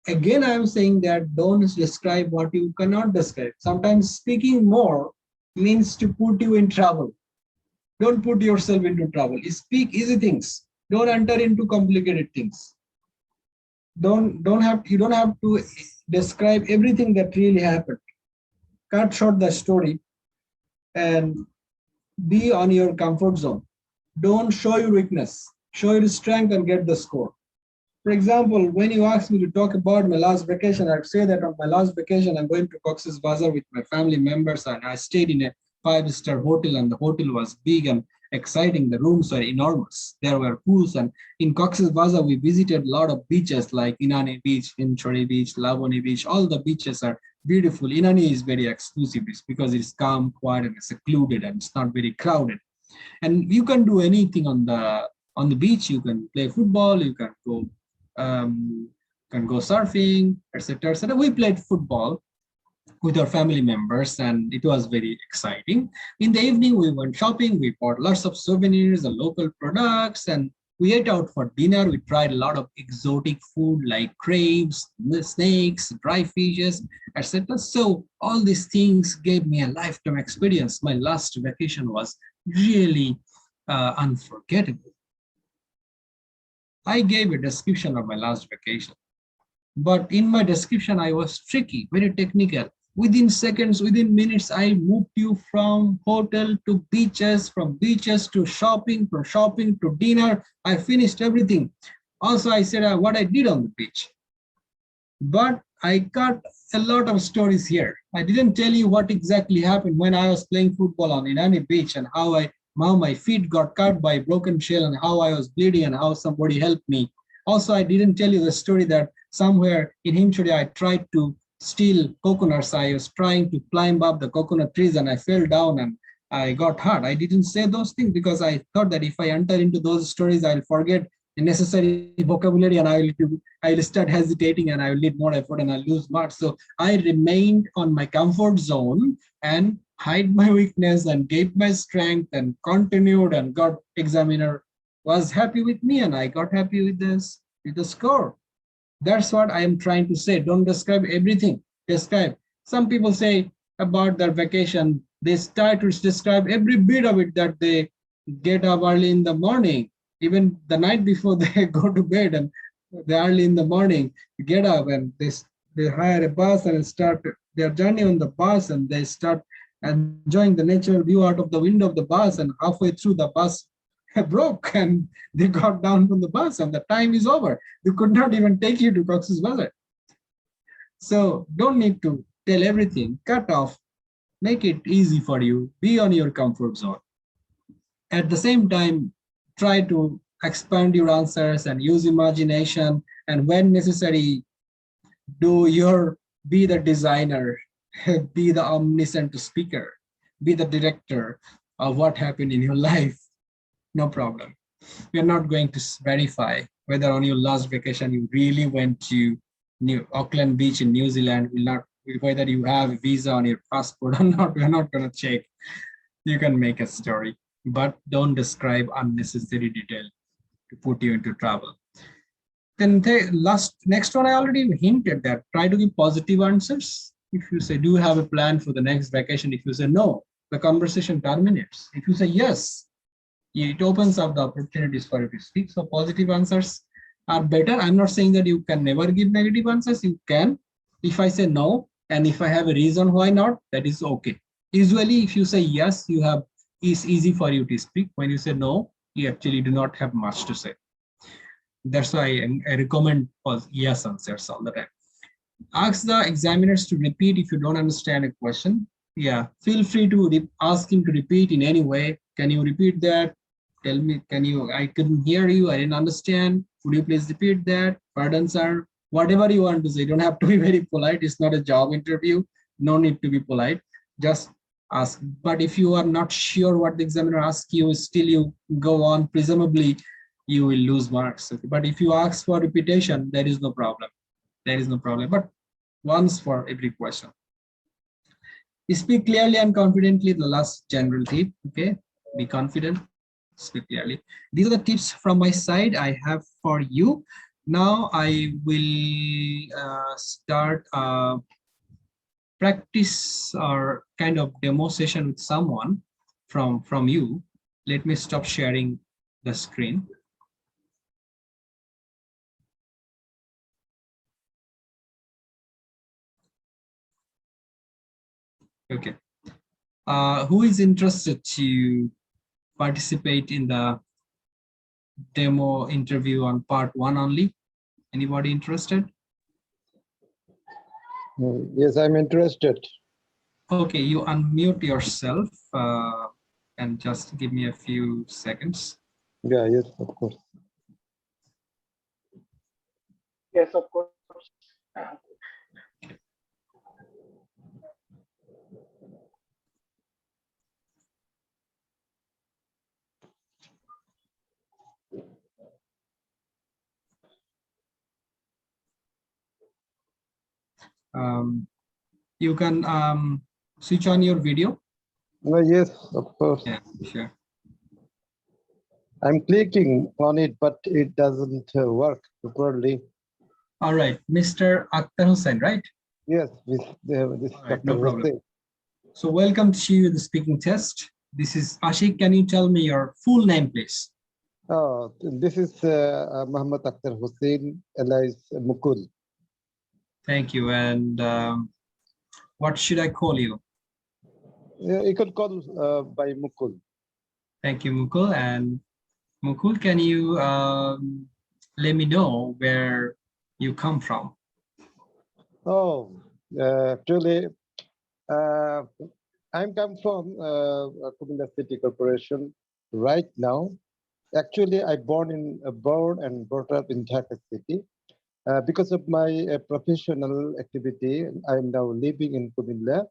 Again, I'm saying that don't describe what you cannot describe. Sometimes speaking more means to put you in trouble. Don't put yourself into trouble. Speak easy things. Don't enter into complicated things. You don't have to describe everything that really happened. Cut short the story and be on your comfort zone. Don't show your weakness. Show your strength and get the score. For example, when you ask me to talk about my last vacation, I'd say that on my last vacation, I'm going to Cox's Bazar with my family members, and I stayed in a 5-star hotel, and the hotel was big and exciting. The rooms were enormous. There were pools, and in Cox's Bazar, we visited a lot of beaches like Inani Beach, Inchori Beach, Laboni Beach. All the beaches are beautiful. Inani is very exclusive because it's calm, quiet, and secluded, and it's not very crowded. And you can do anything on the beach. You can play football. You can go surfing, etc., etc. We played football with our family members, and it was very exciting. In the evening, we went shopping. We bought lots of souvenirs and local products, and we ate out for dinner. We tried a lot of exotic food like crabs, snakes, dry fishes, etc. So all these things gave me a lifetime experience. My last vacation was really unforgettable. I gave a description of my last vacation, but in my description, I was tricky, very technical. Within seconds, within minutes, I moved you from hotel to beaches, from beaches to shopping, from shopping to dinner. I finished everything. Also, I said what I did on the beach. But I cut a lot of stories here. I didn't tell you what exactly happened when I was playing football on Inani Beach, and how my feet got cut by a broken shell, and how I was bleeding, and how somebody helped me. Also, I didn't tell you the story that somewhere in Himchuri, I tried to steal coconuts. I was trying to climb up the coconut trees, and I fell down and I got hurt. I didn't say those things because I thought that if I enter into those stories, I'll forget the necessary vocabulary, and I will start hesitating, and I will need more effort, and I'll lose marks. So I remained on my comfort zone and hide my weakness and gave my strength and continued, and got examiner was happy with me, and I got happy with the score. That's what I am trying to say. Don't describe everything. Describe. Some people say about their vacation, they start to describe every bit of it, that they get up early in the morning, even the night before they go to bed, and they early in the morning get up, and they hire a bus and start their journey on the bus, and they start enjoying the natural view out of the window of the bus, and halfway through the bus broke, and they got down from the bus, and the time is over. They could not even take you to Cox's Bazar. So don't need to tell everything. Cut off. Make it easy for you. Be on your comfort zone. At the same time, try to expand your answers and use imagination, and when necessary, be the designer, be the omniscient speaker, be the director of what happened in your life. No problem. We are not going to verify whether on your last vacation you really went to Auckland Beach in New Zealand. Whether you have a visa on your passport or not. We're not going to check. You can make a story, but don't describe unnecessary detail to put you into trouble. Then the next one, I already hinted that try to give positive answers. If you say, do you have a plan for the next vacation? If you say no, the conversation terminates. If you say yes, it opens up the opportunities for you to speak. So positive answers are better. I'm not saying that you can never give negative answers. You can. If I say no, and if I have a reason why not, that is okay. Usually, if you say yes, it's easy for you to speak. When you say no, you actually do not have much to say. That's why I recommend yes answers all the time. Ask the examiners to repeat if you don't understand a question. Yeah, feel free to ask him to repeat in any way. Can you repeat that? Tell me, I couldn't hear you, I didn't understand. Would you please repeat that? Pardon, sir. Whatever you want to say, you don't have to be very polite. It's not a job interview. No need to be polite. Just ask. But if you are not sure what the examiner asks you, still you go on, presumably you will lose marks. Okay? But if you ask for repetition, there is no problem. There is no problem. But once for every question. Speak clearly and confidently, the last general tip, okay? Be confident, speak clearly. These are the tips from my side I have for you. Now I will start practice or kind of demo session with someone from you. Let me stop sharing the screen. Okay. Who is interested to participate in the demo interview on part 1 only? Anybody interested? Yes, I'm interested. Okay, you unmute yourself and just give me a few seconds. Yeah, yes, of course. Yes, of course. You can switch on your video. Yes, of course. Yeah, sure. I'm clicking on it, but it doesn't work properly. All right, Mr. Akhtar Hussain, right? Yes, this Right, no Dr. problem. Hussain. So welcome to the speaking test. This is Ashik. Can you tell me your full name, please? Oh, this is Muhammad Akhtar Hussain, alias Mukul. Thank you. And what should I call you? You could call by Mukul. Thank you, Mukul. And Mukul, can you let me know where you come from? Oh, actually, I'm come from Kumila City Corporation right now. Actually, I born and brought up in Dhaka City. Because of my professional activity, I'm now living in Kumila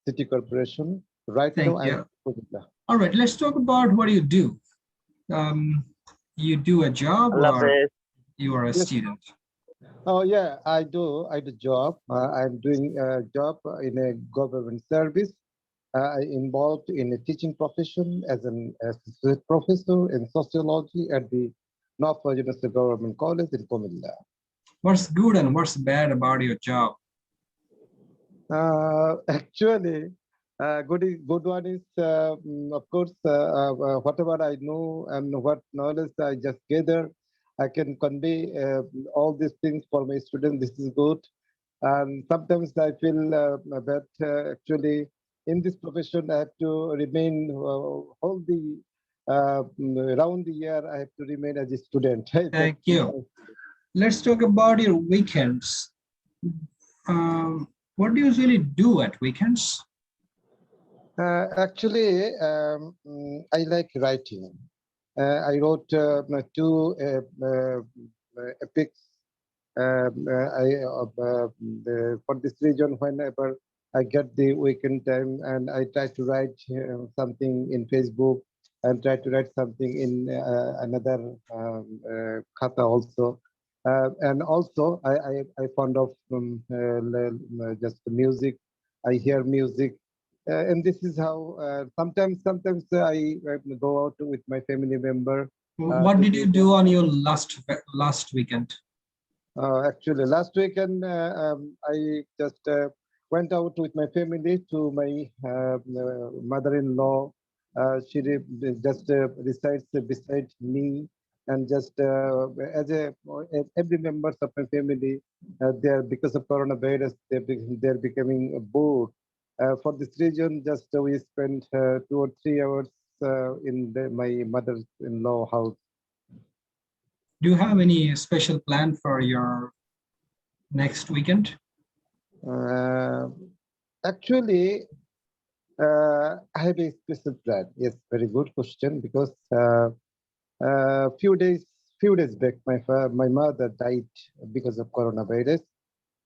City Corporation. Right Thank now, I'm you. in Kumila. All right, let's talk about what you do. You do a job or you are a Yes. student? Oh yeah, I do. I do job. I'm doing a job in a government service. I involved in a teaching profession as an associate professor in sociology at the Norfolk University Government College in Kumila. What's good and what's bad about your job? Actually, good one is, of course, whatever I know and what knowledge I just gather, I can convey all these things for my students. This is good. And sometimes I feel that actually in this profession, I have to remain around the year, I have to remain as a student. Thank you. Let's talk about your weekends. What do you usually do at weekends? Actually, I like writing. I wrote two epics. For this reason, whenever I get the weekend time, and I try to write something in Facebook, and try to write something in another kata also. And also, I fond of just music. I hear music. and this is how sometimes I go out with my family member. What To did do you do on your last weekend? Actually, last weekend I just went out with my family to my mother-in-law. Just resides beside me, and just as every members of my family, they are because of coronavirus, they're becoming bored. For this reason, just we spent 2 or 3 hours in my mother-in-law house. Do you have any special plan for your next weekend? Uh, Actually, I have a special plan. Yes, very good question. Because few days back, my mother died because of coronavirus,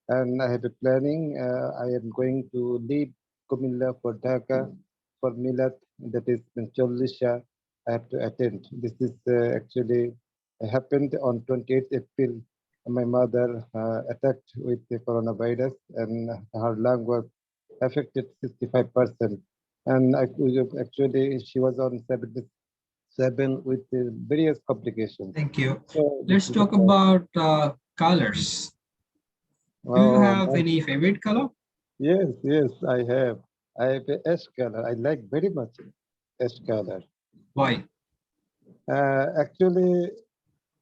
and I have a planning. I am going to leave Kumilla for Dhaka for Milad. That is Chollisha. I have to attend. This is actually happened on 28th April. My mother attacked with the coronavirus, and her lung was affected 65%. And actually, she was on 77 with various complications. Thank you. So this Let's is the talk plan. about colors. Do you Oh, have any favorite color? yes, I have. I have a ash color. I like very much ash color. Why? Actually,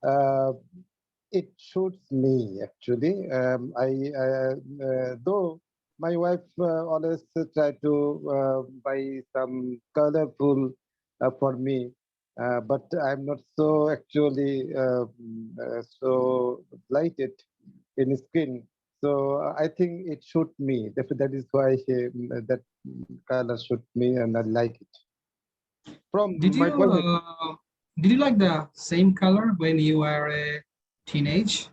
uh, it suits me. Actually, though my wife always try to buy some colorful for me, but I'm not so actually so lighted in skin. So I think it suit me. That is why that color suit me, and I like it. Did From my you point of view, did you like the same color when you were a teenage?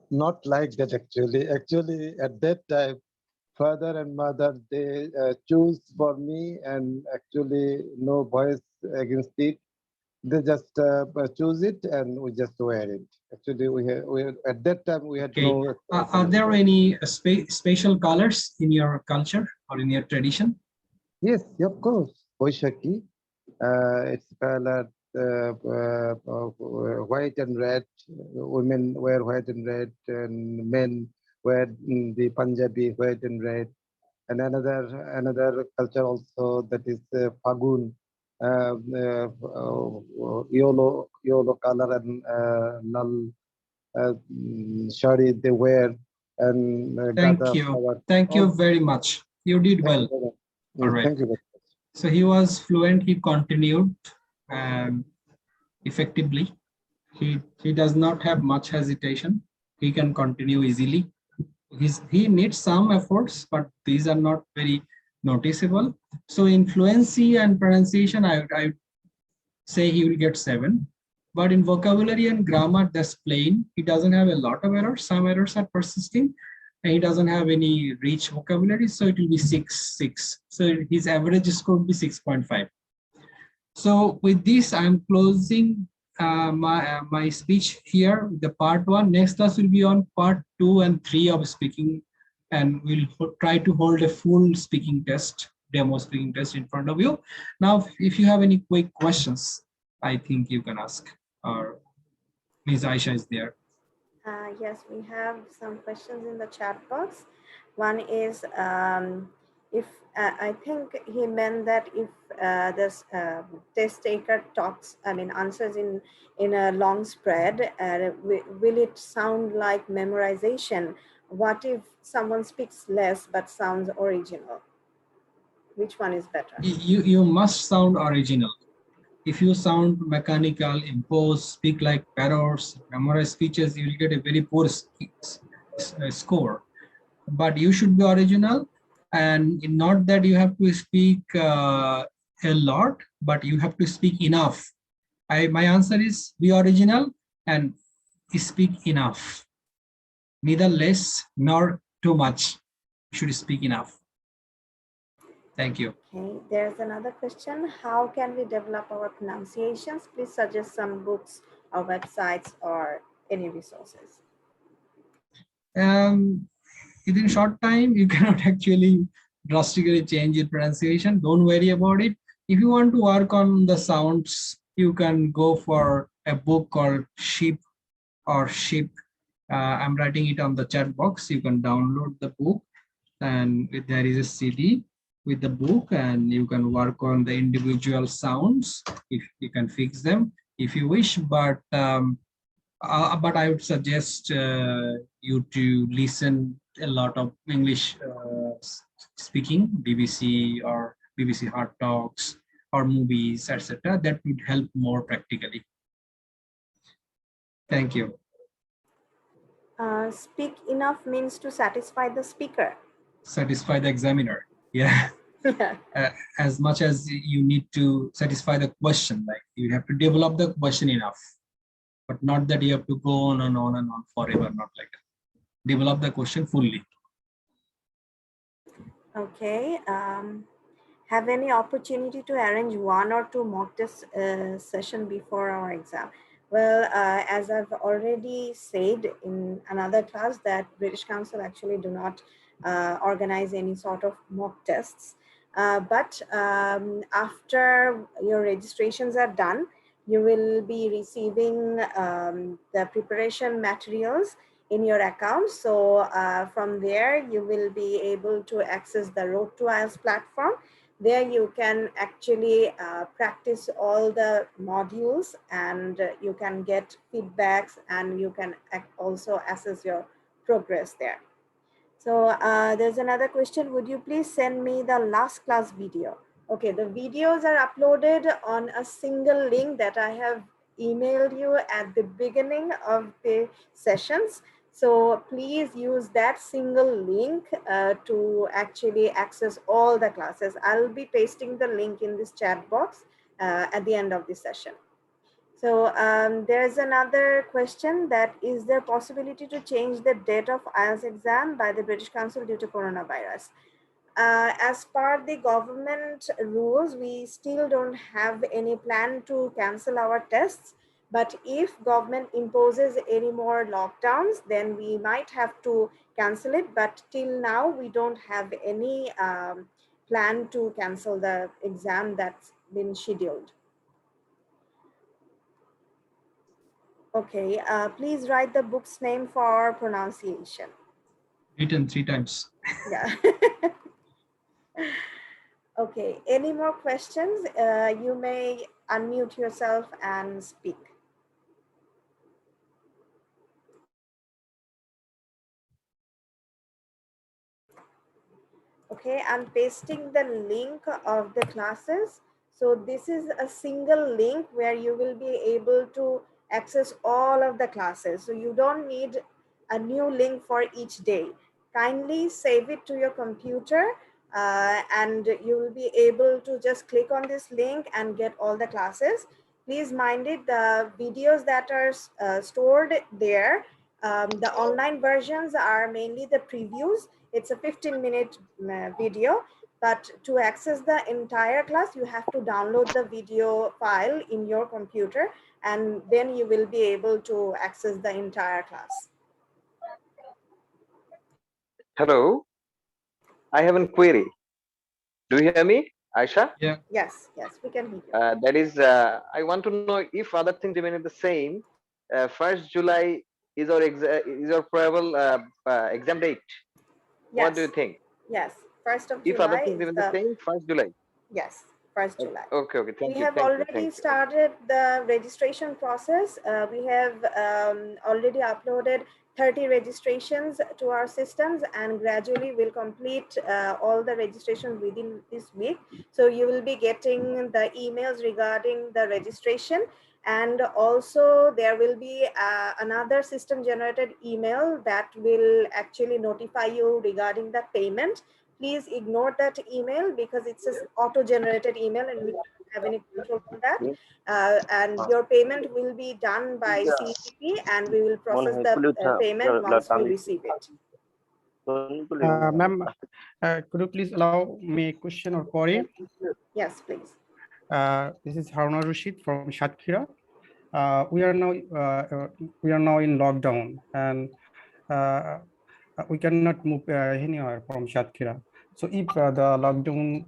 not like that actually. Actually, at that time, father and mother they choose for me, and actually no voice against it. They just choose it, and we just wear it. Actually, at that time we had Okay. no Are choice. there any special colors in your culture or in your tradition? Yes, of course. Boishaki. It's colored white and red. Women wear white and red, and men wear the Punjabi white and red. And another culture also, that is Fagun, yellow color, and lal shari they wear, and Thank gada you. flower. Thank you All, very much. You did thank you well. very much. All right. Thank you very much. So he was fluent. He continued um, effectively. He does not have much hesitation. He can continue easily. He needs some efforts, but these are not very noticeable. So in fluency and pronunciation, I say he will get 7. But in vocabulary and grammar, that's plain. He doesn't have a lot of errors. Some errors are persisting, and he doesn't have any rich vocabulary, so it will be 6. So his average score will be 6.5. So with this, I'm closing my speech here, the part 1. Next class will be on part 2 and 3 of speaking, and we'll try to hold a full speaking test, demo speaking test in front of you. Now, if you have any quick questions, I think you can ask, or Ms. Aisha is there. Yes, we have some questions in the chat box. One is if I think he meant that if this test taker talks, I mean, answers in a long spread, will it sound like memorization? What if someone speaks less but sounds original? Which one is better? You must sound original. If you sound mechanical, impose, speak like parrots, memorize speeches, you will get a very poor score. But you should be original, and not that you have to speak a lot, but you have to speak enough. My answer is be original and speak enough, neither less nor too much. You should speak enough. Thank you. Okay, there's another question. How can we develop our pronunciations? Please suggest some books or websites or any resources. Within short time, you cannot actually drastically change your pronunciation. Don't worry about it. If you want to work on the sounds, you can go for a book called Sheep or Sheep. I'm writing it on the chat box. You can download the book, and there is a CD with the book, and you can work on the individual sounds if you can fix them if you wish. But I would suggest you to listen a lot of English speaking, BBC or BBC Hard Talks or movies, etc. That would help more practically. Thank you. Speak enough means to satisfy the speaker. Satisfy the examiner. Yeah. As much as you need to satisfy the question, like you have to develop the question enough, but not that you have to go on and on and on forever, not like that. Develop the question fully. Okay. Have any opportunity to arrange 1 or 2 mock test session before our exam? Well, as I've already said in another class, that British Council actually do not organize any sort of mock tests. But after your registrations are done, you will be receiving the preparation materials in your account. So from there, you will be able to access the Road to IELTS platform. There you can actually practice all the modules, and you can get feedbacks, and you can also assess your progress there. So there's another question. Would you please send me the last class video? Okay, the videos are uploaded on a single link that I have emailed you at the beginning of the sessions. So please use that single link to actually access all the classes. I'll be pasting the link in this chat box at the end of the session. So there's another question, that is there possibility to change the date of IELTS exam by the British Council due to coronavirus? As per the government rules, we still don't have any plan to cancel our tests. But if government imposes any more lockdowns, then we might have to cancel it. But till now, we don't have any plan to cancel the exam that's been scheduled. Okay, please write the book's name for pronunciation. Written 3 times. Yeah. Okay, any more questions? You may unmute yourself and speak. Okay, I'm pasting the link of the classes. So this is a single link where you will be able to access all of the classes. So you don't need a new link for each day. Kindly save it to your computer and you will be able to just click on this link and get all the classes. Please mind it, the videos that are stored there, the online versions are mainly the previews. It's a 15-minute video, but to access the entire class, you have to download the video file in your computer, and then you will be able to access the entire class. Hello, I have a query. Do you hear me, Aisha? Yeah. Yes, we can hear you. That is, I want to know if other things remain the same. 1st July is our probable exam date. Yes. What do you think? Yes, 1st of If July other things remain the same, 1st July. Yes, 1st July. Okay. Thank We you. have already started the registration process. We have already uploaded 30 registrations to our systems, and gradually we'll complete all the registrations within this week. So you will be getting the emails regarding the registration, and also there will be another system generated email that will actually notify you regarding the payment. Please ignore that email because it's an auto-generated email and we don't have any control on that. And your payment will be done by CEDP, and we will process the payment once we receive it. Ma'am, could you please allow me a question or query? Yes, please. This is Haruna Rashid from Shatkhira. We are now in lockdown, and we cannot move anywhere from Shatkhira. So if the lockdown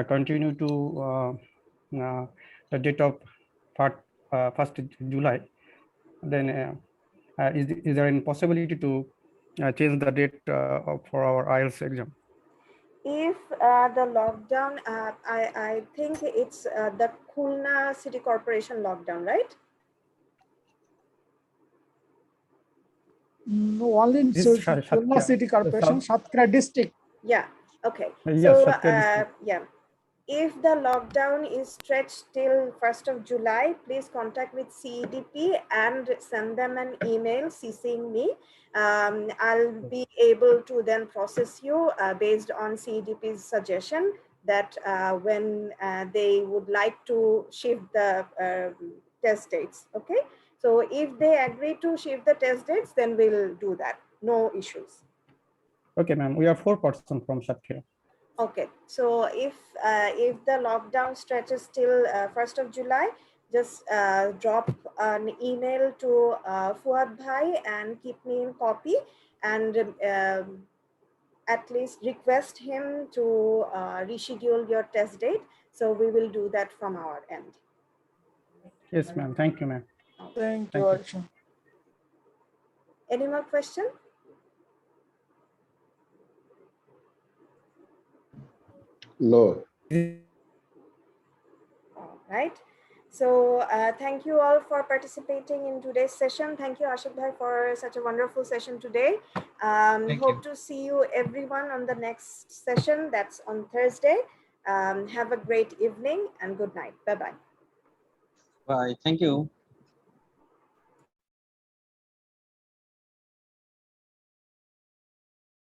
continue to the date of 1st July, then is there any possibility to change the date for our IELTS exam? If the lockdown, I think it's the Khulna City Corporation lockdown, right? No, only in This is Khulna Satkira. City Corporation, Satkira district. Yeah, okay. Yes, So Satkira district. yeah, if the lockdown is stretched till 1st of July, please contact with CEDP and send them an email CCing me. I'll be able to then process you based on CEDP's suggestion that when they would like to shift the test dates, okay? So if they agree to shift the test dates, then we'll do that, no issues. Okay, ma'am, we are 4 persons from Satkira. Okay, so if the lockdown stretches till 1st of July, just drop an email to Fuad Bhai and keep me in copy, and at least request him to reschedule your test date. So we will do that from our end. Yes, ma'am. Thank you, ma'am. Thank you, Arsha. Any more question? No. All right. So thank you all for participating in today's session. Thank you, Ashok Bhai, for such a wonderful session today. Hope to see you everyone on the next session. That's on Thursday. Have a great evening and good night. Bye-bye. Bye. Thank you.